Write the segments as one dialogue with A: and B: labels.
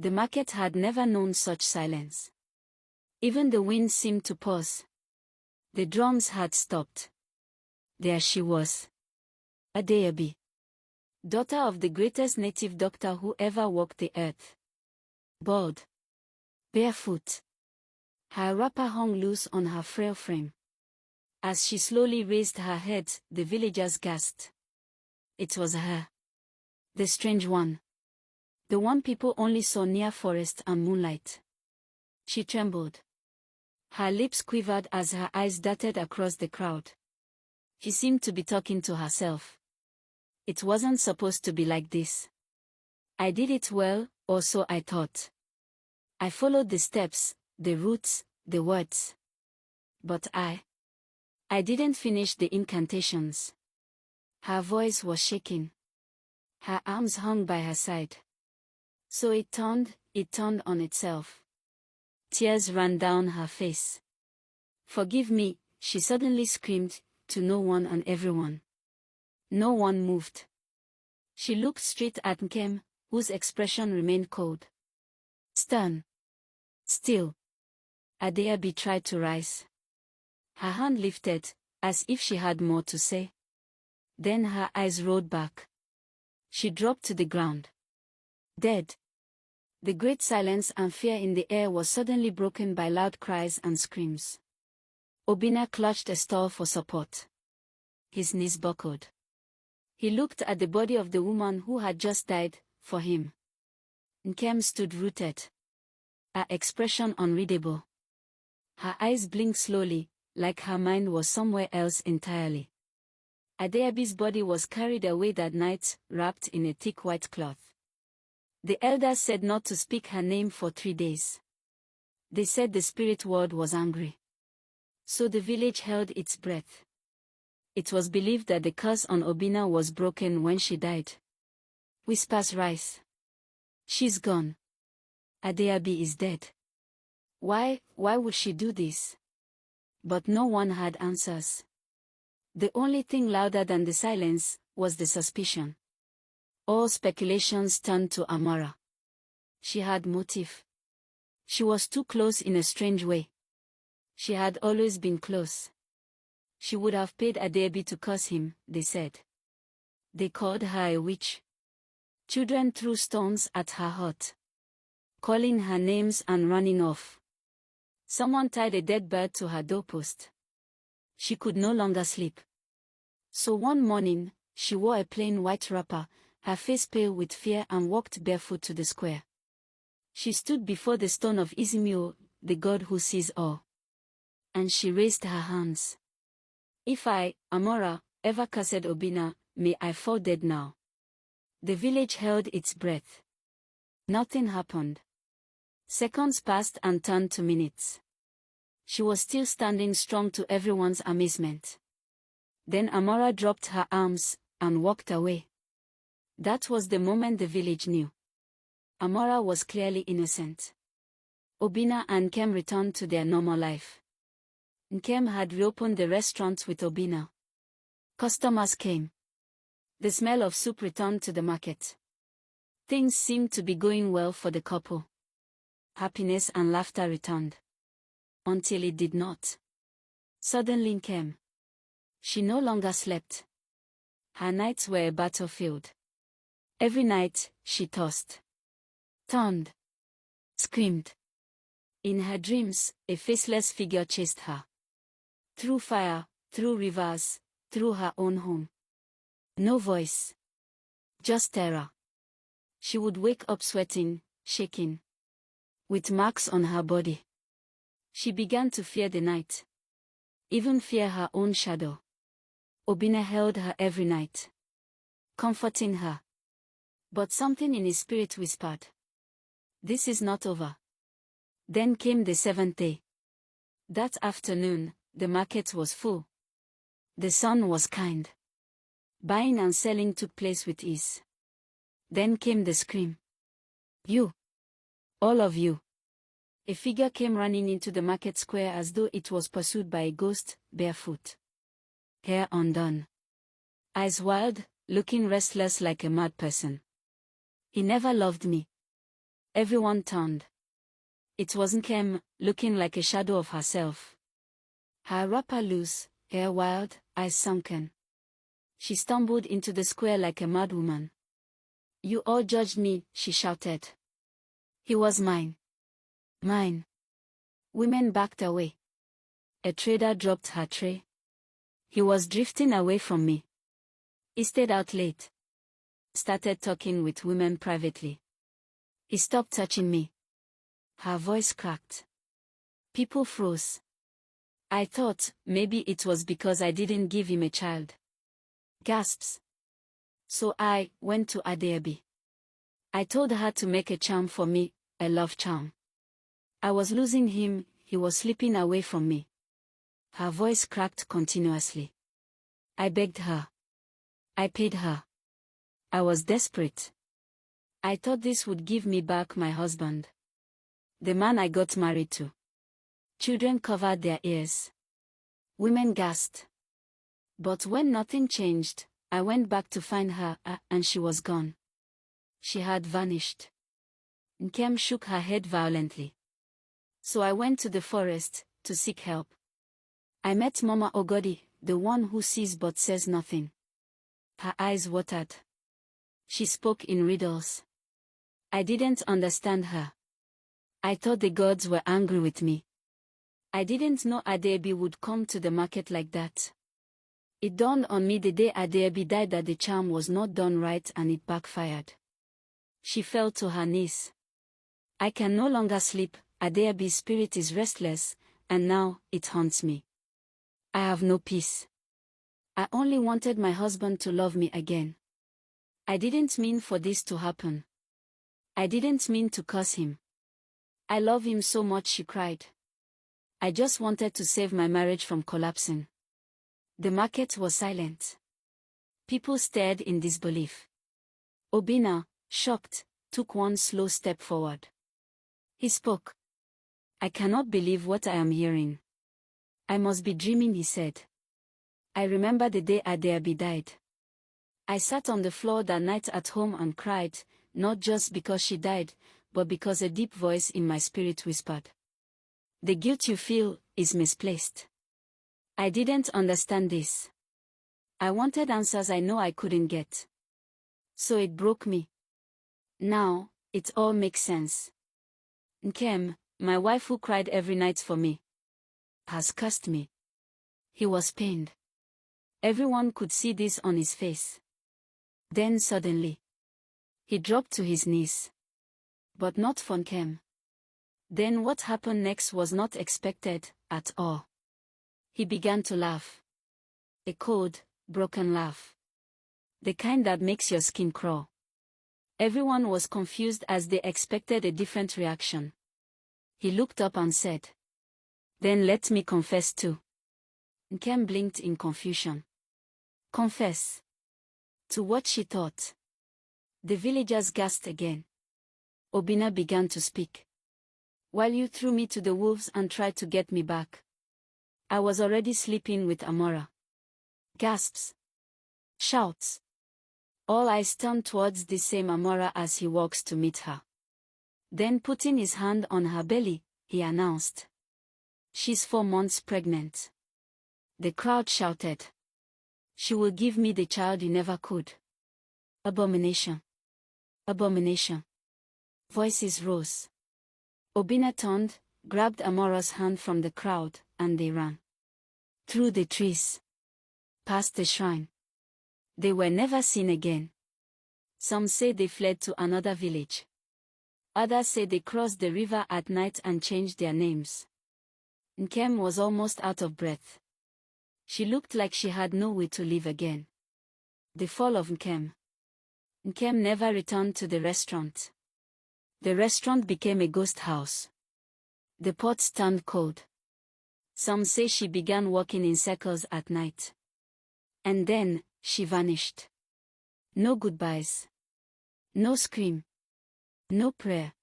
A: The market had never known such silence. Even the wind seemed to pause. The drums had stopped. There she was. Adeobi. Daughter of the greatest native doctor who ever walked the earth. Bald. Barefoot. Her wrapper hung loose on her frail frame. As she slowly raised her head, the villagers gasped. It was her. The strange one. The one people only saw near forest and moonlight. She trembled. Her lips quivered as her eyes darted across the crowd. She seemed to be talking to herself. It wasn't supposed to be like this. I did it well, or so I thought. I followed the steps, the roots, the words. But I didn't finish the incantations. Her voice was shaking. Her arms hung by her side. So it turned on itself. Tears ran down her face. Forgive me, she suddenly screamed, to no one and everyone. No one moved. She looked straight at Nkem, whose expression remained cold. Stern. Still. Adeobi tried to rise. Her hand lifted, as if she had more to say. Then her eyes rolled back. She dropped to the ground. Dead. The great silence and fear in the air was suddenly broken by loud cries and screams. Obina clutched a stall for support. His knees buckled. He looked at the body of the woman who had just died, for him. Nkem stood rooted. Her expression unreadable. Her eyes blinked slowly, like her mind was somewhere else entirely. Adeobi's body was carried away that night, wrapped in a thick white cloth. The elders said not to speak her name for 3 days. They said the spirit world was angry. So the village held its breath. It was believed that the curse on Obina was broken when she died. Whispers rise. She's gone. Adeobi is dead. Why would she do this? But no one had answers. The only thing louder than the silence was the suspicion. All speculations turned to Amara. She had motive. She was too close in a strange way. She had always been close. She would have paid Adeobi to curse him, they said. They called her a witch. Children threw stones at her hut, calling her names and running off. Someone tied a dead bird to her doorpost. She could no longer sleep. So one morning, she wore a plain white wrapper, her face pale with fear, and walked barefoot to the square. She stood before the stone of Izimio, the god who sees all. And she raised her hands. If I, Amora, ever cursed Obina, may I fall dead now. The village held its breath. Nothing happened. Seconds passed and turned to minutes. She was still standing strong to everyone's amazement. Then Amora dropped her arms and walked away. That was the moment the village knew. Amora was clearly innocent. Obina and Nkem returned to their normal life. Nkem had reopened the restaurant with Obina. Customers came. The smell of soup returned to the market. Things seemed to be going well for the couple. Happiness and laughter returned. Until it did not. Suddenly Nkem. She no longer slept. Her nights were a battlefield. Every night, she tossed, turned, screamed. In her dreams, a faceless figure chased her. Through fire, through rivers, through her own home. No voice. Just terror. She would wake up sweating, shaking, with marks on her body. She began to fear the night. Even fear her own shadow. Obina held her every night, comforting her. But something in his spirit whispered, "This is not over." Then came the 7th day. That afternoon, the market was full. The sun was kind. Buying and selling took place with ease. Then came the scream. "You! All of you!" A figure came running into the market square as though it was pursued by a ghost, barefoot. Hair undone. Eyes wild, looking restless like a mad person. "He never loved me. Everyone turned. It was Nkem, looking like a shadow of herself. Her wrapper loose, hair wild, eyes sunken. She stumbled into the square like a mad woman. "You all judged me," she shouted. "He was mine. Mine." Women backed away. A trader dropped her tray. "He was drifting away from me. He stayed out late. Started talking with women privately. He stopped touching me." Her voice cracked. People froze. "I thought maybe it was because I didn't give him a child." Gasps. "So I went to Adeabi. I told her to make a charm for me, a love charm. I was losing him, he was slipping away from me." Her voice cracked continuously. "I begged her. I paid her. I was desperate. I thought this would give me back my husband. The man I got married to." Children covered their ears. Women gasped. "But when nothing changed, I went back to find her, and she was gone. She had vanished." Nkem shook her head violently. "So I went to the forest, to seek help. I met Mama Ogodi, the one who sees but says nothing." Her eyes watered. She spoke in riddles. "I didn't understand her. I thought the gods were angry with me. I didn't know Adebi would come to the market like that. It dawned on me the day Adebi died that the charm was not done right and it backfired." She fell to her knees. "I can no longer sleep, Adebi's spirit is restless, and now it haunts me. I have no peace. I only wanted my husband to love me again. I didn't mean for this to happen. I didn't mean to curse him. I love him so much," she cried. "I just wanted to save my marriage from collapsing." The market was silent. People stared in disbelief. Obina, shocked, took one slow step forward. He spoke. "I cannot believe what I am hearing. I must be dreaming," he said. "I remember the day Adeabi died. I sat on the floor that night at home and cried, not just because she died, but because a deep voice in my spirit whispered, 'The guilt you feel is misplaced.' I didn't understand this. I wanted answers I know I couldn't get. So it broke me. Now, it all makes sense. Nkem, my wife who cried every night for me, has cursed me." He was pained. Everyone could see this on his face. Then suddenly, he dropped to his knees. But not for Nkem. Then what happened next was not expected, at all. He began to laugh. A cold, broken laugh. The kind that makes your skin crawl. Everyone was confused as they expected a different reaction. He looked up and said, "Then let me confess too." Nkem blinked in confusion. "Confess? To what?" she thought. The villagers gasped again. Obina began to speak. "While you threw me to the wolves and tried to get me back, I was already sleeping with Amora." Gasps. Shouts. All eyes turned towards the same Amora as he walks to meet her. Then putting his hand on her belly, he announced, "She's 4 months pregnant." The crowd shouted, "She will give me the child you never could." Abomination. Abomination. Voices rose. Obina turned, grabbed Amora's hand from the crowd, and they ran. Through the trees. Past the shrine. They were never seen again. Some say they fled to another village. Others say they crossed the river at night and changed their names. Nkem was almost out of breath. She looked like she had no way to live again. The fall of Nkem. Nkem never returned to the restaurant. The restaurant became a ghost house. The pots turned cold. Some say she began walking in circles at night. And then, she vanished. No goodbyes. No scream. No prayer.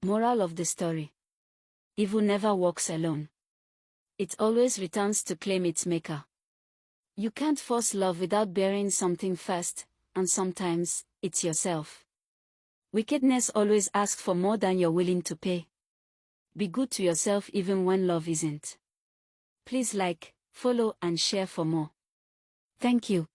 A: Moral of the story. Evil never walks alone. It always returns to claim its maker. You can't force love without bearing something first, and sometimes, it's yourself. Wickedness always asks for more than you're willing to pay. Be good to yourself even when love isn't. Please like, follow and share for more. Thank you.